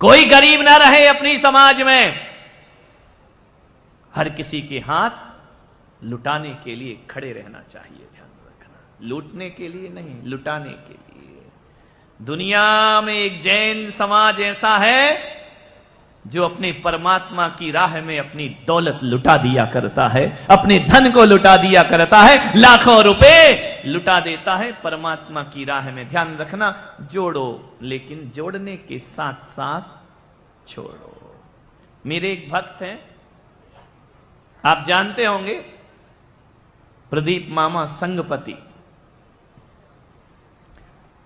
कोई गरीब ना रहे अपनी समाज में। हर किसी के हाथ लुटाने के लिए खड़े रहना चाहिए। ध्यान रखना, लूटने के लिए नहीं, लुटाने के लिए। दुनिया में एक जैन समाज ऐसा है जो अपने परमात्मा की राह में अपनी दौलत लुटा दिया करता है, अपने धन को लुटा दिया करता है, लाखों रुपए लुटा देता है परमात्मा की राह में। ध्यान रखना, जोड़ो लेकिन जोड़ने के साथ साथ छोड़ो। मेरे एक भक्त हैं, आप जानते होंगे, प्रदीप मामा संगपति।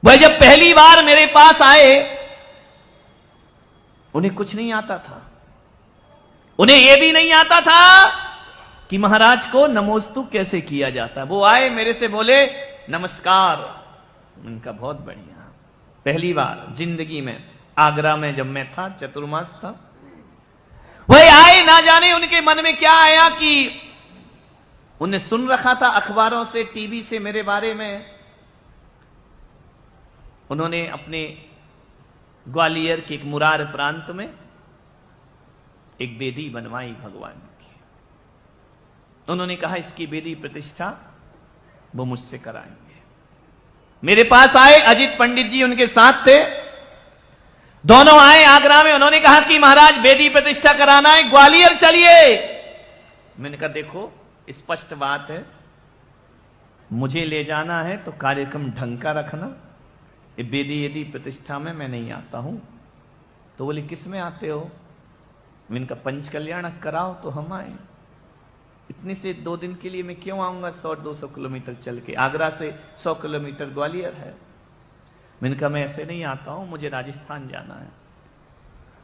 वह जब पहली बार मेरे पास आए, उन्हें कुछ नहीं आता था। उन्हें यह भी नहीं आता था कि महाराज को नमोस्तु कैसे किया जाता। वो आए मेरे से बोले नमस्कार। उनका बहुत बढ़िया। पहली बार जिंदगी में आगरा में जब मैं था, चतुर्मास था, वह आए, ना जाने उनके मन में क्या आया कि उन्हें सुन रखा था अखबारों से, टीवी से मेरे बारे में। उन्होंने अपने ग्वालियर के एक मुरार प्रांत में एक वेदी बनवाई भगवान की। उन्होंने कहा इसकी वेदी प्रतिष्ठा वो मुझसे कराएंगे। मेरे पास आए, अजित पंडित जी उनके साथ थे, दोनों आए आगरा में। उन्होंने कहा कि महाराज वेदी प्रतिष्ठा कराना है, ग्वालियर चलिए। मैंने कहा देखो स्पष्ट बात है, मुझे ले जाना है तो कार्यक्रम ढंग का रखना। वेदी यदि प्रतिष्ठा में मैं नहीं आता हूं। तो बोले किस में आते हो? मैंने कहा पंच कल्याण कराओ तो हम आए। इतने से 2 दिन के लिए मैं क्यों आऊंगा 100-200 किलोमीटर चल के? आगरा से 100 किलोमीटर ग्वालियर है। मैंने कहा मैं ऐसे नहीं आता हूं, मुझे राजस्थान जाना है।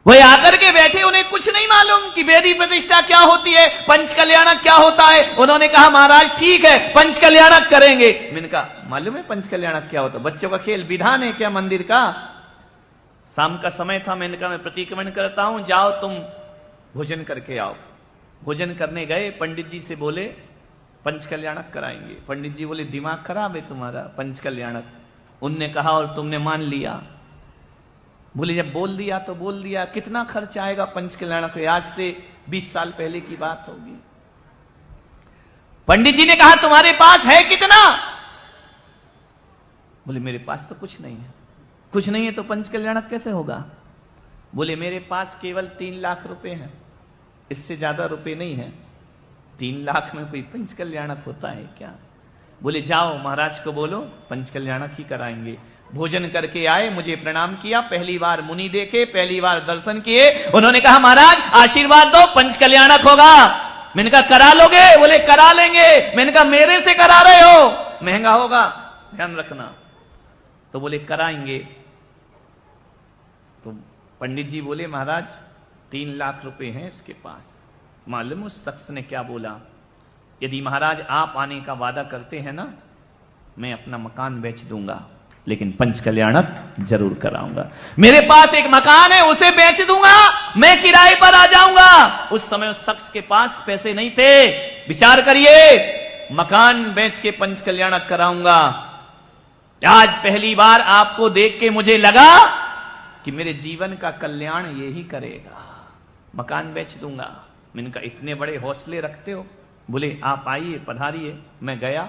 वही आकर के बैठे, उन्हें कुछ नहीं मालूम कि वेदी प्रतिष्ठा क्या होती है, पंच कल्याणक क्या होता है। उन्होंने कहा महाराज ठीक है पंच कल्याणक करेंगे। मैंने कहा मालूम है पंच कल्याणक क्या होता है? बच्चों का खेल, विधान है क्या मंदिर का? शाम का समय था, मैंने कहा मैं प्रतिक्रमण करता हूं, जाओ तुम भोजन करके आओ। भोजन करने गए, पंडित जी से बोले पंच कल्याणक कराएंगे। पंडित जी बोले दिमाग खराब है तुम्हारा, पंच कल्याणक। उनने कहा और तुमने मान लिया? बोले जब बोल दिया तो बोल दिया। कितना खर्च आएगा पंच कल्याणक? आज से 20 साल पहले की बात होगी। पंडित जी ने कहा तुम्हारे पास है कितना? बोले मेरे पास तो कुछ नहीं है। कुछ नहीं है तो पंच कल्याणक कैसे होगा? बोले मेरे पास केवल 3 लाख रुपए हैं, इससे ज्यादा रुपए नहीं है। 3 लाख में कोई पंच कल्याणक होता है क्या? बोले जाओ महाराज को बोलो पंच कल्याणक ही कराएंगे। भोजन करके आए, मुझे प्रणाम किया। पहली बार मुनि देखे, पहली बार दर्शन किए। उन्होंने कहा महाराज आशीर्वाद दो, पंच कल्याणक होगा। मैंने कहा करा लोगे? बोले करा लेंगे। मैंने कहा मेरे से करा रहे हो, महंगा होगा, ध्यान रखना। तो बोले कराएंगे। तो पंडित जी बोले महाराज 3 लाख रुपए हैं इसके पास। मालूम उस शख्स ने क्या बोला? यदि महाराज आप आने का वादा करते हैं ना, मैं अपना मकान बेच दूंगा, लेकिन पंच कल्याणक जरूर कराऊंगा। मेरे पास एक मकान है, उसे बेच दूंगा, मैं किराए पर आ जाऊंगा। उस समय उस शख्स के पास पैसे नहीं थे। विचार करिए, मकान बेच के पंच कल्याणक कराऊंगा। आज पहली बार आपको देख के मुझे लगा कि मेरे जीवन का कल्याण यही करेगा, मकान बेच दूंगा। मैंने कहा इतने बड़े हौसले रखते हो? बोले आप आइए, पधारिए। मैं गया,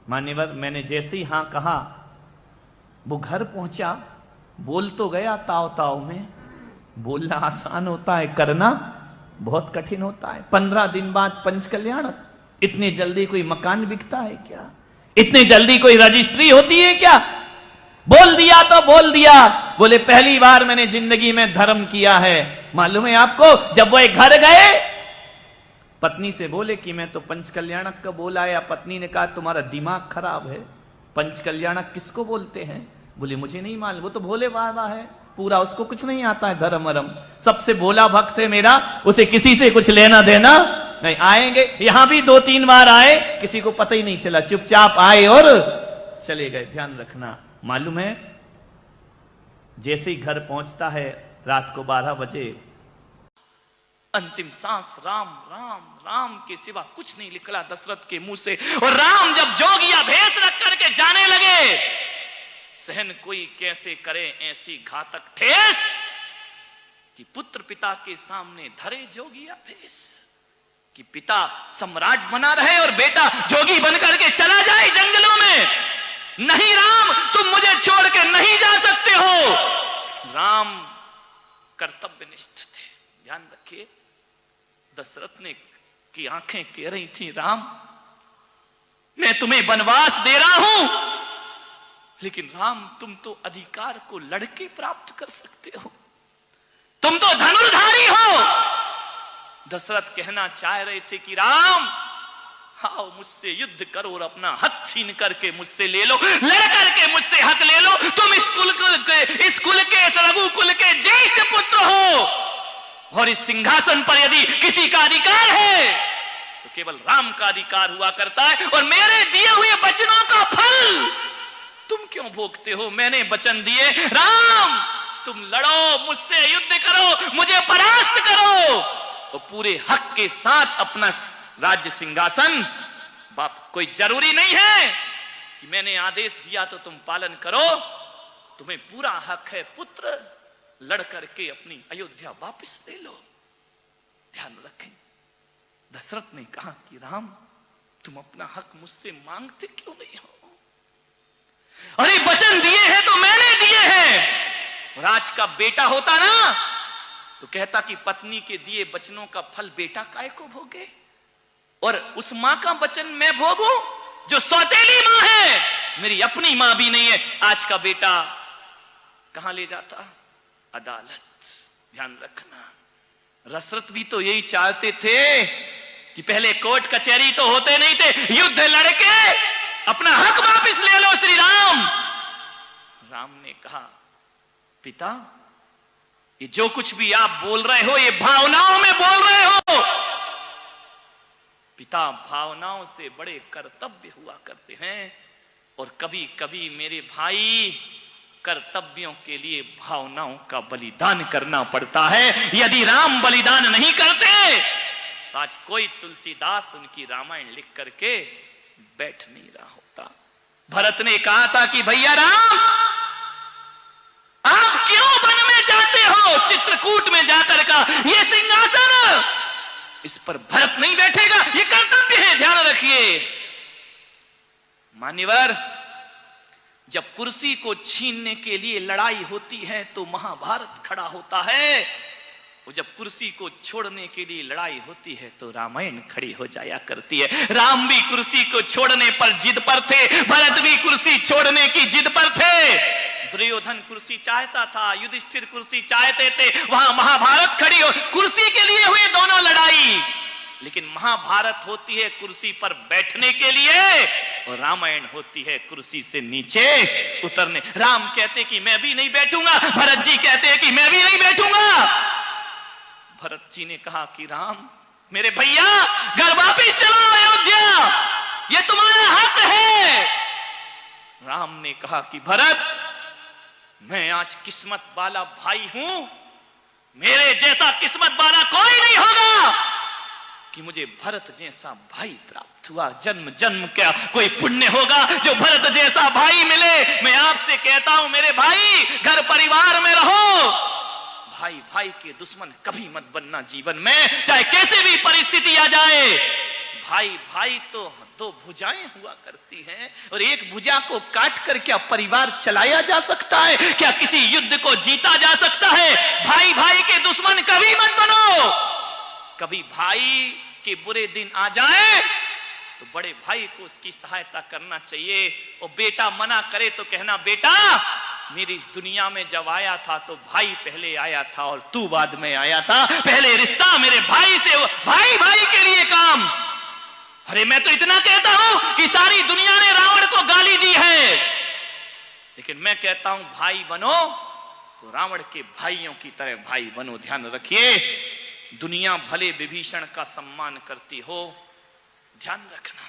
मान्यवर मैंने जैसे ही हां कहा, वो घर पहुंचा। बोल तो गया ताव ताव में, बोलना आसान होता है, करना बहुत कठिन होता है। 15 दिन बाद पंच कल्याणक। इतने जल्दी कोई मकान बिकता है क्या? इतने जल्दी कोई रजिस्ट्री होती है क्या? बोल दिया तो बोल दिया। बोले पहली बार मैंने जिंदगी में धर्म किया है। मालूम है आपको, जब वो एक घर गए, पत्नी से बोले कि मैं तो पंच कल्याणक का बोला। या पत्नी ने कहा तुम्हारा दिमाग खराब है, पंच कल्याणक किसको बोलते हैं? बोले मुझे नहीं मालूम, वो तो भोले बाबा है पूरा, उसको कुछ नहीं आता है धर्म वरम, सबसे भोला भक्त है मेरा, उसे किसी से कुछ लेना देना नहीं। आएंगे, यहां भी 2-3 बार आए, किसी को पता ही नहीं चला, चुपचाप आए और चले गए। ध्यान रखना, मालूम है जैसे ही घर पहुंचता है रात को 12 बजे, अंतिम सांस राम राम राम के सिवा कुछ नहीं निकला दशरथ के मुंह से। और राम जब जोगिया भेष रख करके जाने लगे सहन कोई कैसे करे ऐसी घातक ठेस, कि पुत्र पिता के सामने धरे जोगिया भेष। कि पिता सम्राट बना रहे और बेटा जोगी बनकर के चला जाए जंगलों में। नहीं राम, तुम मुझे छोड़ के नहीं जा सकते हो। राम कर्तव्यनिष्ठ थे। ध्यान रखिए, दशरथ ने की आंखें कह रही थी, राम मैं तुम्हें वनवास दे रहा हूं, लेकिन राम तुम तो अधिकार को लड़के प्राप्त कर सकते हो, तुम तो धनुर्धारी हो। दशरथ कहना चाह रहे थे कि राम आओ मुझसे युद्ध करो और अपना हक छीन करके मुझसे ले लो, लड़ करके मुझसे हक ले लो। तुम इस कुल के इस रघुकुल के ज्येष्ठ पुत्र हो और इस सिंहासन पर यदि किसी का अधिकार है तो केवल राम का अधिकार हुआ करता है। और मेरे दिए हुए वचनों का फल तुम क्यों भोगते हो? मैंने वचन दिए, राम तुम लड़ो, मुझसे युद्ध करो, मुझे परास्त करो और पूरे हक के साथ अपना राज्य सिंहासन बाप। कोई जरूरी नहीं है कि मैंने आदेश दिया तो तुम पालन करो, तुम्हें पूरा हक है पुत्र, लड़ करके अपनी अयोध्या वापस ले लो। ध्यान रखें, दशरथ ने कहा कि राम तुम अपना हक मुझसे मांगते क्यों नहीं हो? अरे वचन दिए हैं तो मैंने दिए हैं। राज का बेटा होता ना तो कहता कि पत्नी के दिए वचनों का फल बेटा काय को भोगे, और उस मां का वचन मैं भोगूं जो सौतेली मां है, मेरी अपनी मां भी नहीं है। आज का बेटा कहां ले जाता? अदालत। ध्यान रखना, दशरथ भी तो यही चाहते थे कि पहले कोर्ट कचहरी तो होते नहीं थे, युद्ध लड़के अपना हक वापस ले लो श्री राम। राम ने कहा, पिता ये जो कुछ भी आप बोल रहे हो ये भावनाओं में बोल रहे हो। पिता, भावनाओं से बड़े कर्तव्य हुआ करते हैं, और कभी कभी मेरे भाई कर्तव्यों के लिए भावनाओं का बलिदान करना पड़ता है। यदि राम बलिदान नहीं करते तो आज कोई तुलसीदास उनकी रामायण लिख करके बैठ नहीं रहा होता। भरत ने कहा था कि भैया राम आप क्यों वन में जाते हो, चित्रकूट में जाकर का ये सिंहासन इस पर भरत नहीं बैठेगा, ये कर्तव्य है, ध्यान रखिए। मान्यवर, जब कुर्सी को छीनने के लिए लड़ाई होती है तो महाभारत खड़ा होता है, और जब कुर्सी को छोड़ने के लिए लड़ाई होती है तो रामायण खड़ी हो जाया करती है। राम भी कुर्सी को छोड़ने पर जिद पर थे, भरत भी कुर्सी छोड़ने की जिद पर थे। दुर्योधन कुर्सी चाहता था, युधिष्ठिर कुर्सी चाहते थे, वहां महाभारत खड़ी हो, कुर्सी के लिए हुई दोनों लड़ाई। लेकिन महाभारत होती है कुर्सी पर बैठने के लिए, और रामायण होती है कुर्सी से नीचे उतरने। राम कहते कि मैं भी नहीं बैठूंगा, भरत जी कहते हैं कि मैं भी नहीं बैठूंगा। भरत जी ने कहा कि राम मेरे भैया घर वापिस चलो अयोध्या, ये तुम्हारा हक है। राम ने कहा कि भरत मैं आज किस्मत वाला भाई हूं, मेरे जैसा किस्मत वाला कोई नहीं होगा कि मुझे भरत जैसा भाई प्राप्त हुआ। जन्म जन्म क्या कोई पुण्य होगा जो भरत जैसा भाई मिले। मैं आपसे कहता हूं मेरे भाई, घर परिवार में रहो, भाई भाई के दुश्मन कभी मत बनना जीवन में, चाहे कैसे भी परिस्थिति आ जाए। भाई भाई तो दो भुजाएं हुआ करती हैं, और एक भुजा को काट कर क्या परिवार चलाया जा सकता है? क्या किसी युद्ध को जीता जा सकता है? भाई भाई के दुश्मन कभी मत बनो। कभी भाई के बुरे दिन आ जाए तो बड़े भाई को उसकी सहायता करना चाहिए, और बेटा मना करे तो कहना बेटा मेरी इस दुनिया में जब आया था तो भाई पहले आया था और तू बाद में आया था, पहले रिश्ता मेरे भाई से, भाई भाई के लिए काम। अरे मैं तो इतना कहता हूं कि सारी दुनिया ने रावण को गाली दी है, लेकिन मैं कहता हूं भाई बनो तो रावण के भाइयों की तरह भाई बनो। ध्यान रखिए, दुनिया भले विभीषण का सम्मान करती हो, ध्यान रखना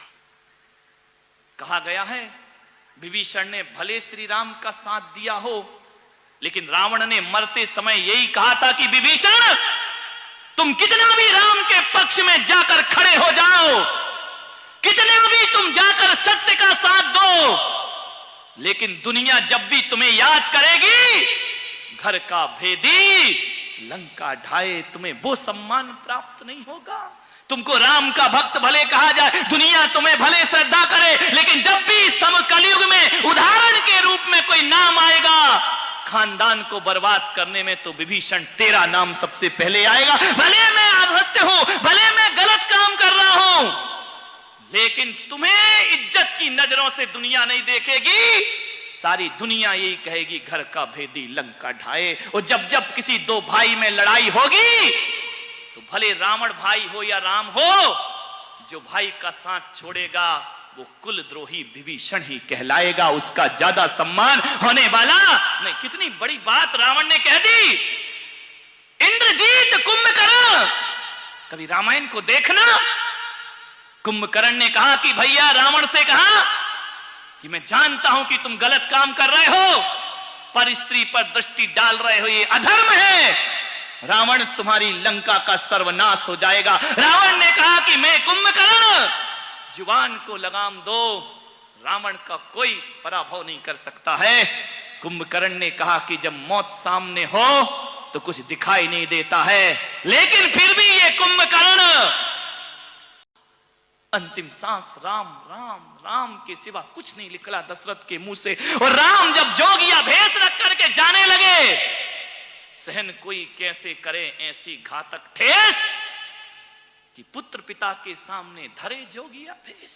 कहा गया है विभीषण ने भले श्री राम का साथ दिया हो, लेकिन रावण ने मरते समय यही कहा था कि विभीषण तुम कितना भी राम के पक्ष में जाकर खड़े हो जाओ, कितना भी तुम जाकर सत्य का साथ दो, लेकिन दुनिया जब भी तुम्हें याद करेगी, घर का भेदी लंका ढाए, तुम्हें वो सम्मान प्राप्त नहीं होगा। तुमको राम का भक्त भले कहा जाए, दुनिया तुम्हें भले श्रद्धा करे, लेकिन जब भी समकलयुग में उदाहरण के रूप में कोई नाम आएगा खानदान को बर्बाद करने में, तो विभीषण तेरा नाम सबसे पहले आएगा। भले मैं अभक्त हूं, भले मैं गलत काम कर रहा हूं, लेकिन तुम्हें इज्जत की नजरों से दुनिया नहीं देखेगी। सारी दुनिया यही कहेगी घर का भेदी लंका ढाए। और जब जब किसी दो भाई में लड़ाई होगी, तो भले रावण भाई हो या राम हो, जो भाई का साथ छोड़ेगा वो कुलद्रोही विभीषण ही कहलाएगा, उसका ज्यादा सम्मान होने वाला नहीं। कितनी बड़ी बात रावण ने कह दी। इंद्रजीत कुंभकर्ण, कभी रामायण को देखना। कुंभकर्ण ने कहा कि भैया, रावण से कहा कि मैं जानता हूं कि तुम गलत काम कर रहे हो, पर स्त्री पर दृष्टि डाल रहे हो, ये अधर्म है। रावण, तुम्हारी लंका का सर्वनाश हो जाएगा। रावण ने कहा कि मैं कुंभकर्ण, जुबान को लगाम दो, रावण का कोई पराभव नहीं कर सकता है। कुंभकर्ण ने कहा कि जब मौत सामने हो तो कुछ दिखाई नहीं देता है, लेकिन फिर भी ये कुंभकर्ण अंतिम सांस राम राम राम के सिवा कुछ नहीं निकला दशरथ के मुंह से। और राम जब जोगिया भेष रख करके जाने लगे, सहन कोई कैसे करे ऐसी घातक ठेस, कि पुत्र पिता के सामने धरे जोगिया भेष,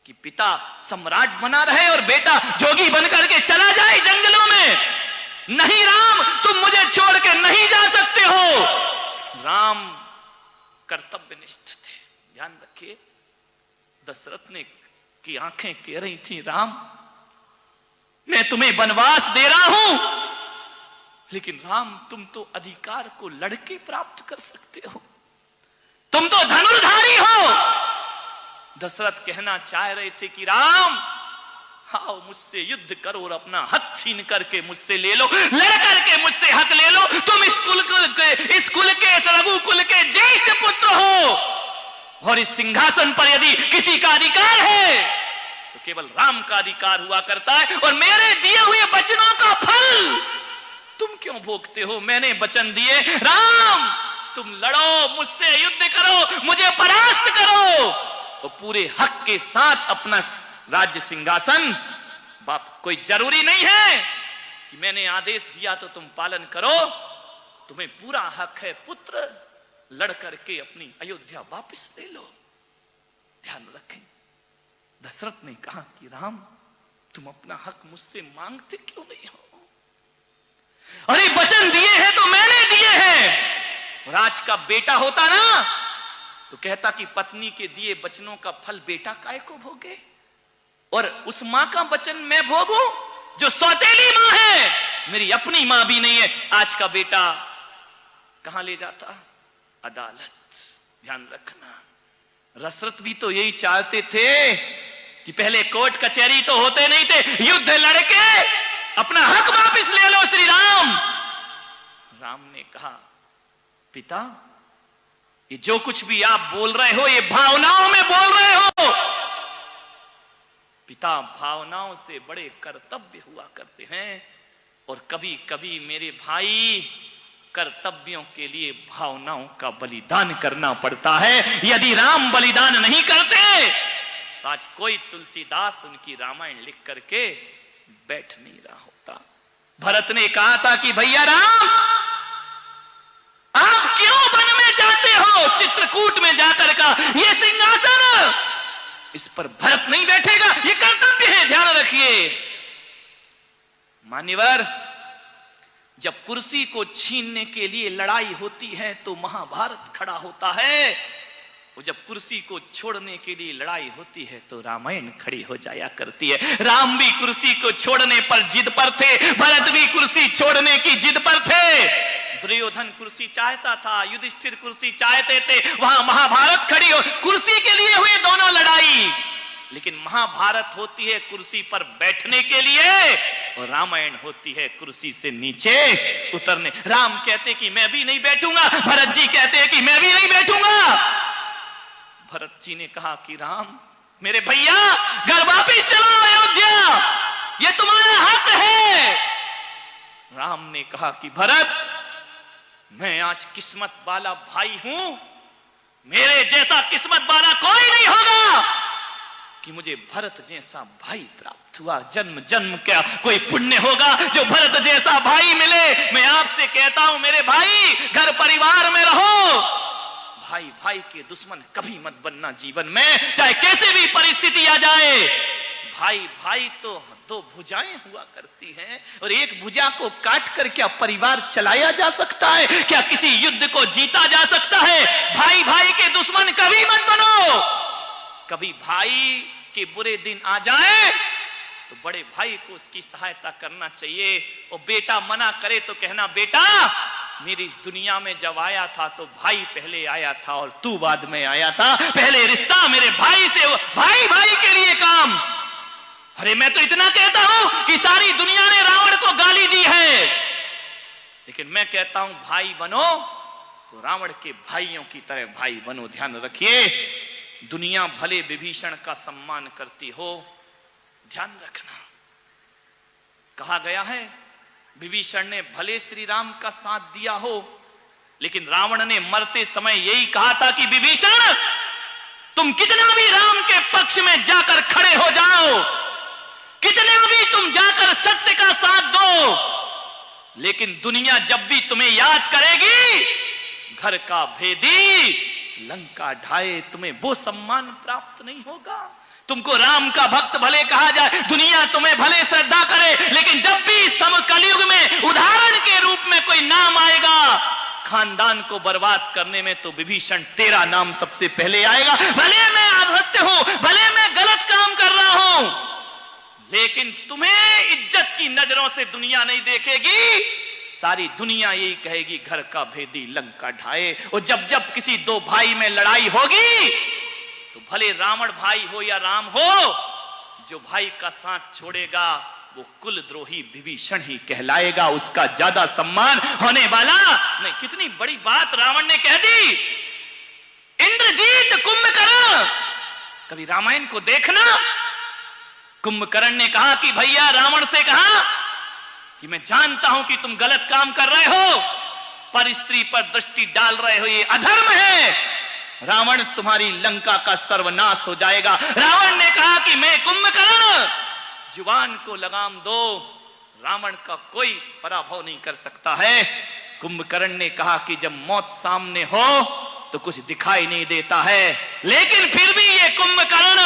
कि पिता सम्राट बना रहे और बेटा जोगी बनकर के चला जाए जंगलों में। नहीं राम, तुम मुझे छोड़ के नहीं जा सकते हो। राम कर्तव्यनिष्ठ थे। ध्यान रखिए, दशरथ ने की आंखें कह रही थी, राम मैं तुम्हें वनवास दे रहा हूं, लेकिन राम तुम तो अधिकार को लड़के प्राप्त कर सकते हो, तुम तो धनुर्धारी हो। दशरथ कहना चाह रहे थे कि राम आओ मुझसे युद्ध करो और अपना हक छीन करके मुझसे ले लो, लड़ करके मुझसे हक ले लो। तुम इस कुल के इस रघुकुल के ज्येष्ठ पुत्र हो, और इस सिंहासन पर यदि किसी का अधिकार है तो केवल राम का अधिकार हुआ करता है। और मेरे दिए हुए वचनों का फल तुम क्यों भोगते हो? मैंने वचन दिए, राम तुम लड़ो, मुझसे युद्ध करो, मुझे परास्त करो, और पूरे हक के साथ अपना राज्य सिंहासन बाप। कोई जरूरी नहीं है कि मैंने आदेश दिया तो तुम पालन करो, तुम्हें पूरा हक है पुत्र, लड़ करके अपनी अयोध्या वापस ले लो। ध्यान रखें, दशरथ ने कहा कि राम तुम अपना हक मुझसे मांगते क्यों नहीं हो? अरे वचन दिए हैं तो मैंने दिए हैं। राज का बेटा होता ना तो कहता कि पत्नी के दिए वचनों का फल बेटा काहे को भोगे, और उस मां का वचन मैं भोगूं जो सौतेली मां है, मेरी अपनी मां भी नहीं है। आज का बेटा कहां ले जाता? अदालत। ध्यान रखना, दशरथ भी तो यही चाहते थे कि पहले कोर्ट कचहरी तो होते नहीं थे, युद्ध लड़के अपना हक वापस ले लो श्री राम। राम ने कहा पिता, ये जो कुछ भी आप बोल रहे हो ये भावनाओं में बोल रहे हो। पिता, भावनाओं से बड़े कर्तव्य हुआ करते हैं, और कभी कभी मेरे भाई कर्तव्यों के लिए भावनाओं का बलिदान करना पड़ता है। यदि राम बलिदान नहीं करते तो आज कोई तुलसीदास उनकी रामायण लिख करके बैठ नहीं रहा होता। भरत ने कहा था कि भैया राम आप क्यों वन में जाते हो, चित्रकूट में जाकर का ये सिंहासन इस पर भरत नहीं बैठेगा, ये कर्तव्य है, ध्यान रखिए। मान्यवर, जब कुर्सी को छीनने के लिए लड़ाई होती है तो महाभारत खड़ा होता है, और जब कुर्सी को छोड़ने के लिए लड़ाई होती है तो रामायण खड़ी हो जाया करती है। राम भी कुर्सी को छोड़ने पर जिद पर थे, भरत भी कुर्सी छोड़ने की जिद पर थे। दुर्योधन कुर्सी चाहता था, युधिष्ठिर कुर्सी चाहते थे, वहां महाभारत खड़ी हो, कुर्सी के लिए हुई दोनों लड़ाई। लेकिन महाभारत होती है कुर्सी पर बैठने के लिए, और रामायण होती है कुर्सी से नीचे उतरने। राम कहते कि मैं भी नहीं बैठूंगा, भरत जी कहते हैं कि मैं भी नहीं बैठूंगा। भरत जी ने कहा कि राम मेरे भैया घर वापिस चलो अयोध्या, ये तुम्हारा हक है। राम ने कहा कि भरत, मैं आज किस्मत वाला भाई हूं, मेरे जैसा किस्मत वाला कोई नहीं होगा कि मुझे भरत जैसा भाई प्राप्त हुआ। जन्म जन्म क्या कोई पुण्य होगा जो भरत जैसा भाई मिले। मैं आपसे कहता हूं मेरे भाई, घर परिवार में रहो, भाई भाई के दुश्मन कभी मत बनना जीवन में, चाहे कैसे भी परिस्थिति आ जाए। भाई भाई तो दो भुजाएं हुआ करती हैं, और एक भुजा को काट कर क्या परिवार चलाया जा सकता है? क्या किसी युद्ध को जीता जा सकता है? भाई भाई के दुश्मन कभी मत बनो। कभी भाई के बुरे दिन आ जाए तो बड़े भाई को उसकी सहायता करना चाहिए। और बेटा मना करे तो कहना, बेटा मेरी इस दुनिया में जब आया था तो भाई पहले आया था और तू बाद में आया था, पहले रिश्ता मेरे भाई से, भाई भाई के लिए काम। अरे मैं तो इतना कहता हूं कि सारी दुनिया ने रावण को गाली दी है, लेकिन मैं कहता हूं भाई बनो तो रावण के भाइयों की तरह भाई बनो। ध्यान रखिए, दुनिया भले विभीषण का सम्मान करती हो, ध्यान रखना कहा गया है विभीषण ने भले श्री राम का साथ दिया हो, लेकिन रावण ने मरते समय यही कहा था कि विभीषण तुम कितना भी राम के पक्ष में जाकर खड़े हो जाओ, कितना भी तुम जाकर सत्य का साथ दो, लेकिन दुनिया जब भी तुम्हें याद करेगी, घर का भेदी लंका ढाए, तुम्हें वो सम्मान प्राप्त नहीं होगा। तुमको राम का भक्त भले कहा जाए, दुनिया तुम्हें भले श्रद्धा करे, लेकिन जब भी कलयुग में उदाहरण के रूप में कोई नाम आएगा खानदान को बर्बाद करने में, तो विभीषण तेरा नाम सबसे पहले आएगा। भले मैं असत्य हूं, भले मैं गलत काम कर रहा हूं, लेकिन तुम्हें इज्जत की नजरों से दुनिया नहीं देखेगी। सारी दुनिया यही कहेगी घर का भेदी लंका ढाए। और जब जब किसी दो भाई में लड़ाई होगी तो भले रावण भाई हो या राम हो, जो भाई का साथ छोड़ेगा वो कुलद्रोही विभीषण ही कहलाएगा, उसका ज्यादा सम्मान होने वाला नहीं। कितनी बड़ी बात रावण ने कह दी। इंद्रजीत कुंभकर्ण, कभी रामायण को देखना, कुंभकर्ण ने कहा कि भैया रावण से कहा कि मैं जानता हूं कि तुम गलत काम कर रहे हो, पर स्त्री पर दृष्टि डाल रहे हो, ये अधर्म है। रावण तुम्हारी लंका का सर्वनाश हो जाएगा। रावण ने कहा कि मैं कुंभकर्ण, जुबान को लगाम दो, रावण का कोई पराभव नहीं कर सकता है। कुंभकर्ण ने कहा कि जब मौत सामने हो तो कुछ दिखाई नहीं देता है, लेकिन फिर भी ये कुंभकर्ण